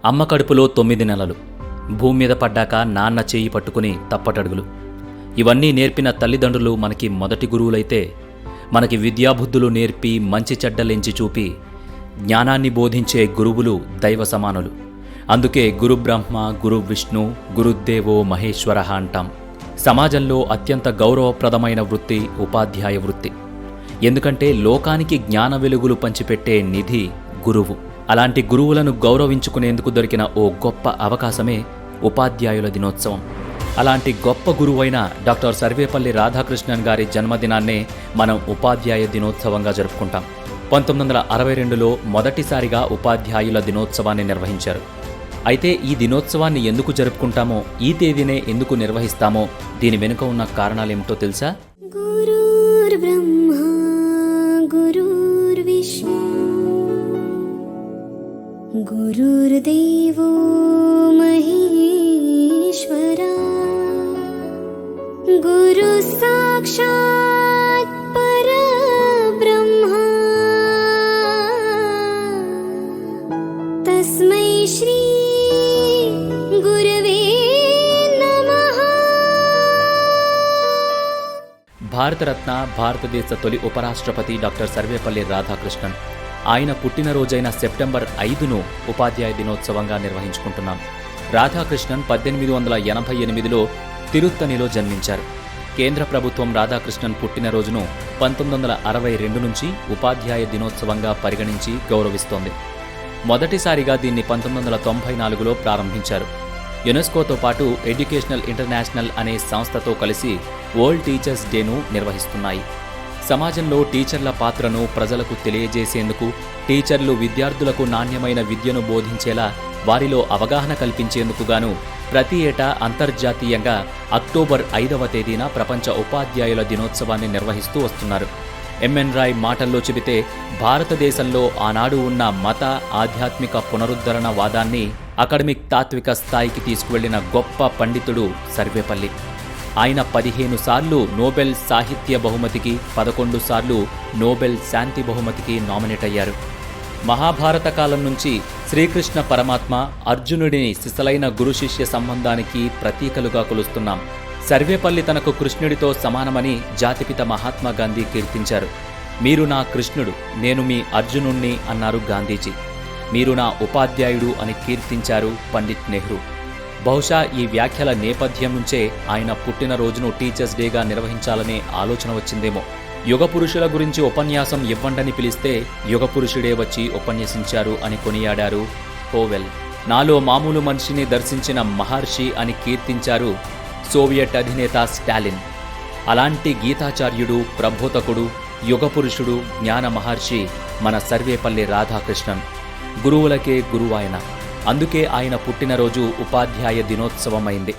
అమ్మ కడుపులో 9 నెలలు, భూమి మీద పడ్డాక నాన్న చేయి పట్టుకుని తప్పటడుగులు. ఇవన్నీ నేర్పిన తల్లిదండ్రులు మనకి మొదటి గురువులైతే, మనకి విద్యాబుద్ధులు నేర్పి మంచి చెడ్డలెంచి చూపి జ్ఞానాన్ని బోధించే గురువులు దైవ సమానులు. అందుకే గురు బ్రహ్మ, గురు విష్ణు, గురుదేవో మహేశ్వర అంటాం. సమాజంలో అత్యంత గౌరవప్రదమైన వృత్తి ఉపాధ్యాయ వృత్తి. ఎందుకంటే లోకానికి జ్ఞాన వెలుగులు పంచిపెట్టే నిధి గురువు. అలాంటి గురువులను గౌరవించుకునేందుకు దొరికిన ఓ గొప్ప అవకాశమే ఉపాధ్యాయుల దినోత్సవం. అలాంటి గొప్ప గురువైన డాక్టర్ సర్వేపల్లి రాధాకృష్ణన్ గారి జన్మదినాన్నే మనం ఉపాధ్యాయ దినోత్సవంగా జరుపుకుంటాం. 1962లో మొదటిసారిగా ఉపాధ్యాయుల దినోత్సవాన్ని నిర్వహించారు. అయితే ఈ దినోత్సవాన్ని ఎందుకు జరుపుకుంటామో, ఈ తేదీనే ఎందుకు నిర్వహిస్తామో, దీని వెనుక ఉన్న కారణాలేమిటో తెలుసా? గురుర్ బ్రహ్మ గురుర్ విష్ణు గురుర్దేవో మహేశ్వర గురు సాక్షాత్ పరబ్రహ్మ తస్మై శ్రీ గురవే నమః. భారతరత్న, భారతదేశ తొలి ఉపరాష్ట్రపతి డాక్టర్ సర్వేపల్లి రాధాకృష్ణన్. ఆయన పుట్టినరోజైన సెప్టెంబర్ 5ను ఉపాధ్యాయ దినోత్సవంగా నిర్వహించుకుంటున్నాం. రాధాకృష్ణన్ 1888లో తిరుత్తణిలో జన్మించారు. కేంద్ర ప్రభుత్వం రాధాకృష్ణన్ పుట్టినరోజును 1962 నుంచి ఉపాధ్యాయ దినోత్సవంగా పరిగణించి గౌరవిస్తోంది. మొదటిసారిగా దీన్ని 1994లో ప్రారంభించారు. యునెస్కోతో పాటు ఎడ్యుకేషనల్ ఇంటర్నేషనల్ అనే సంస్థతో కలిసి వరల్డ్ టీచర్స్ డేను నిర్వహిస్తున్నాయి. సమాజంలో టీచర్ల పాత్రను ప్రజలకు తెలియజేసేందుకు, టీచర్లు విద్యార్థులకు నాణ్యమైన విద్యను బోధించేలా వారిలో అవగాహన కల్పించేందుకు గాను ప్రతి ఏటా అంతర్జాతీయంగా అక్టోబర్ 5వ తేదీన ప్రపంచ ఉపాధ్యాయుల దినోత్సవాన్ని నిర్వహిస్తూ వస్తున్నారు. ఎంఎన్ రాయ్ మాటల్లో చెబితే, భారతదేశంలో ఆనాడు ఉన్న మత, ఆధ్యాత్మిక పునరుద్ధరణ వాదాన్ని అకాడమిక్ తాత్విక స్థాయికి తీసుకువెళ్లిన గొప్ప పండితుడు సర్వేపల్లి. ఆయన 15 సార్లు నోబెల్ సాహిత్య బహుమతికి, 11 సార్లు నోబెల్ శాంతి బహుమతికి నామినేట్ అయ్యారు. మహాభారత కాలం నుంచి శ్రీకృష్ణ పరమాత్మ అర్జునుడిని సిసలైన గురు శిష్య సంబంధానికి ప్రతీకలుగా కొలుస్తున్నాం. సర్వేపల్లి తనకు కృష్ణుడితో సమానమని జాతిపిత మహాత్మా గాంధీ కీర్తించారు. మీరు నా కృష్ణుడు, నేను మీ అర్జునుణ్ణి అన్నారు గాంధీజీ. మీరు నా ఉపాధ్యాయుడు అని కీర్తించారు పండిట్ నెహ్రూ. బహుశా ఈ వ్యాఖ్యల నేపథ్యం నుంచే ఆయన పుట్టినరోజును టీచర్స్ డేగా నిర్వహించాలనే ఆలోచన వచ్చిందేమో. యుగ పురుషుల గురించి ఉపన్యాసం ఇవ్వండని పిలిస్తే యుగపురుషుడే వచ్చి ఉపన్యసించారు అని కొనియాడారు హోవెల్. నాలో మామూలు మనిషిని దర్శించిన మహర్షి అని కీర్తించారు సోవియట్ అధినేత స్టాలిన్. అలాంటి గీతాచార్యుడు, ప్రబోధకుడు, యుగపురుషుడు, జ్ఞాన మహర్షి మన సర్వేపల్లి రాధాకృష్ణన్. గురువులకే గురువాయన. అందుకే ఆయన పుట్టినరోజు ఉపాధ్యాయ దినోత్సవమైంది.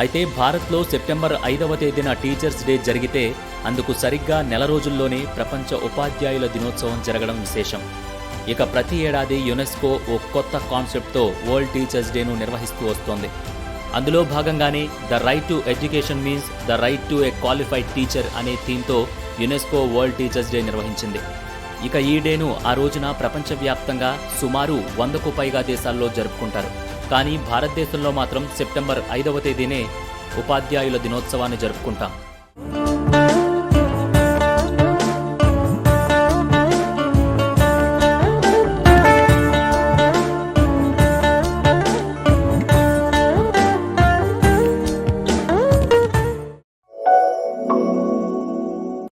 అయితే భారత్లో సెప్టెంబర్ 5వ తేదీన టీచర్స్ డే జరిగితే, అందుకు సరిగ్గా నెల రోజుల్లోనే ప్రపంచ ఉపాధ్యాయుల దినోత్సవం జరగడం విశేషం. ఇక ప్రతి ఏడాది యునెస్కో ఓ కొత్త కాన్సెప్ట్తో వరల్డ్ టీచర్స్ డేను నిర్వహిస్తూ వస్తోంది. అందులో భాగంగానే the right to education means the right to A qualified teacher అనే థీమ్తో యునెస్కో వరల్డ్ టీచర్స్ డే నిర్వహించింది. ఇక ఈ డేను ఆ రోజున ప్రపంచవ్యాప్తంగా సుమారు 100కు పైగా దేశాల్లో జరుపుకుంటారు. కానీ భారతదేశంలో మాత్రం సెప్టెంబర్ 5వ తేదీనే ఉపాధ్యాయుల దినోత్సవాన్ని జరుపుకుంటాం.